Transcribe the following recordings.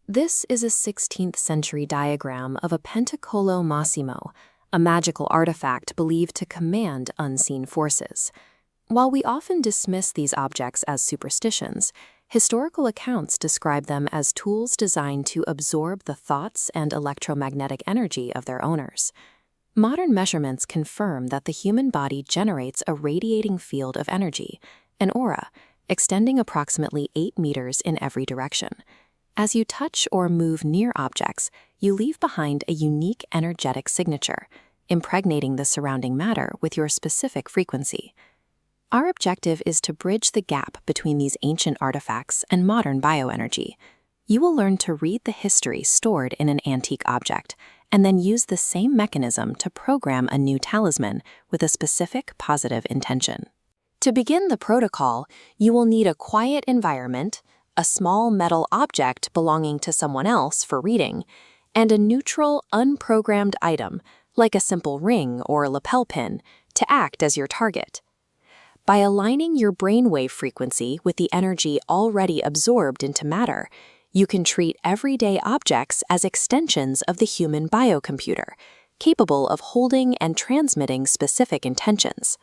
This is a 16th century diagram of a Pentacolo Massimo, a magical artifact believed to command unseen forces. While we often dismiss these objects as superstitions, historical accounts describe them as tools designed to absorb the thoughts and electromagnetic energy of their owners. Modern measurements confirm that the human body generates a radiating field of energy, an aura, extending approximately 8 meters in every direction. As you touch or move near objects, you leave behind a unique energetic signature, impregnating the surrounding matter with your specific frequency. Our objective is to bridge the gap between these ancient artifacts and modern bioenergy. You will learn to read the history stored in an antique object, and then use the same mechanism to program a new talisman with a specific positive intention. To begin the protocol, you will need a quiet environment, a small metal object belonging to someone else for reading, and a neutral, unprogrammed item, like a simple ring or lapel pin, to act as your target. By aligning your brainwave frequency with the energy already absorbed into matter, you can treat everyday objects as extensions of the human biocomputer, capable of holding and transmitting specific intentions.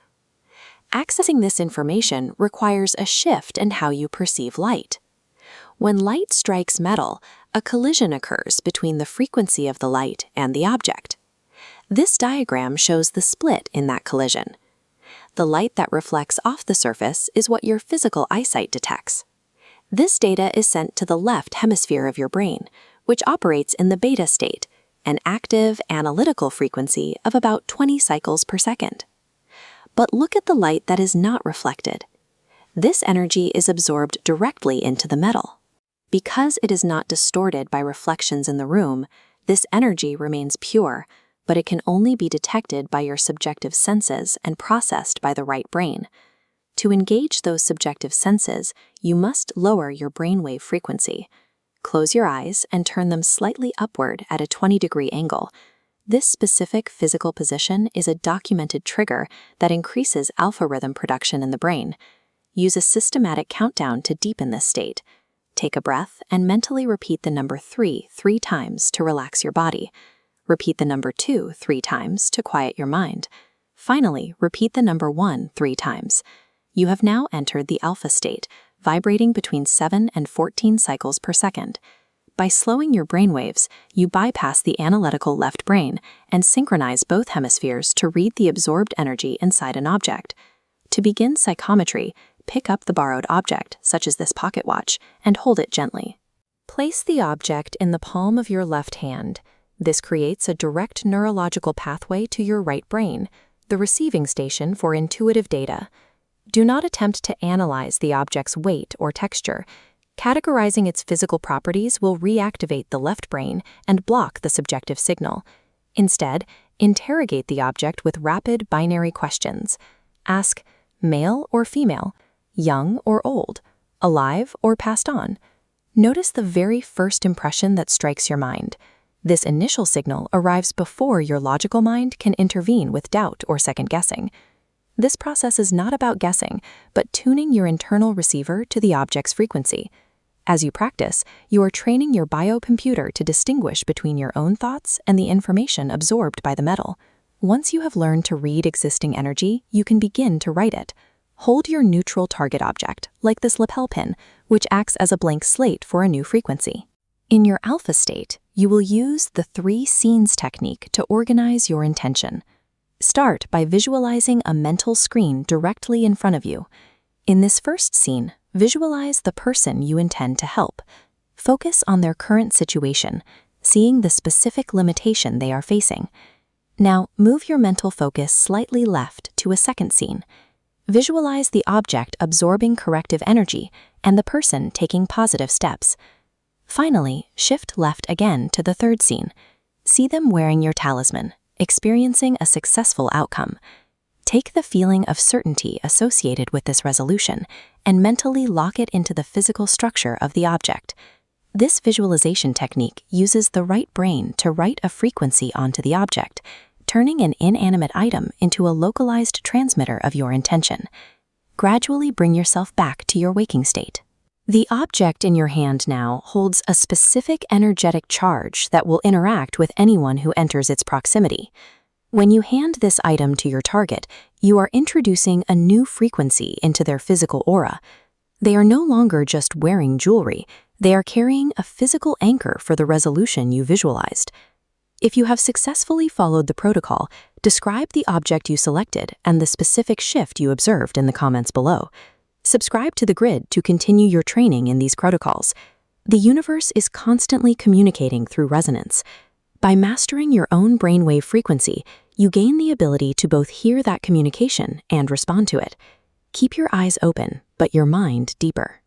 Accessing this information requires a shift in how you perceive light. When light strikes metal, a collision occurs between the frequency of the light and the object. This diagram shows the split in that collision. The light that reflects off the surface is what your physical eyesight detects. This data is sent to the left hemisphere of your brain, which operates in the beta state, an active analytical frequency of about 20 cycles per second. But look at the light that is not reflected. This energy is absorbed directly into the metal. Because it is not distorted by reflections in the room, this energy remains pure, but it can only be detected by your subjective senses and processed by the right brain. To engage those subjective senses, you must lower your brainwave frequency. Close your eyes and turn them slightly upward at a 20-degree angle. This specific physical position is a documented trigger that increases alpha rhythm production in the brain. Use a systematic countdown to deepen this state. Take a breath and mentally repeat the number 3 3 times to relax your body. Repeat the number 2 3 times to quiet your mind. Finally, repeat the number 1 3 times. You have now entered the alpha state, vibrating between 7 and 14 cycles per second. By slowing your brainwaves, you bypass the analytical left brain and synchronize both hemispheres to read the absorbed energy inside an object. To begin psychometry, pick up the borrowed object, such as this pocket watch, and hold it gently. Place the object in the palm of your left hand. This creates a direct neurological pathway to your right brain, the receiving station for intuitive data. Do not attempt to analyze the object's weight or texture. Categorizing its physical properties will reactivate the left brain and block the subjective signal. Instead, interrogate the object with rapid binary questions. Ask, male or female, young or old, alive or passed on. Notice the very first impression that strikes your mind. This initial signal arrives before your logical mind can intervene with doubt or second-guessing. This process is not about guessing, but tuning your internal receiver to the object's frequency. As you practice, you are training your biocomputer to distinguish between your own thoughts and the information absorbed by the metal. Once you have learned to read existing energy, you can begin to write it. Hold your neutral target object, like this lapel pin, which acts as a blank slate for a new frequency. In your alpha state, you will use the 3 scenes technique to organize your intention. Start by visualizing a mental screen directly in front of you. In this first scene, visualize the person you intend to help. Focus on their current situation, seeing the specific limitation they are facing. Now, move your mental focus slightly left to a second scene. Visualize the object absorbing corrective energy and the person taking positive steps. Finally, shift left again to the third scene. See them wearing your talisman, experiencing a successful outcome. Take the feeling of certainty associated with this resolution and mentally lock it into the physical structure of the object. This visualization technique uses the right brain to write a frequency onto the object, turning an inanimate item into a localized transmitter of your intention. Gradually bring yourself back to your waking state. The object in your hand now holds a specific energetic charge that will interact with anyone who enters its proximity. When you hand this item to your target, you are introducing a new frequency into their physical aura. They are no longer just wearing jewelry, they are carrying a physical anchor for the resolution you visualized. If you have successfully followed the protocol, describe the object you selected and the specific shift you observed in the comments below. Subscribe to the grid to continue your training in these protocols. The universe is constantly communicating through resonance. By mastering your own brainwave frequency, you gain the ability to both hear that communication and respond to it. Keep your eyes open, but your mind deeper.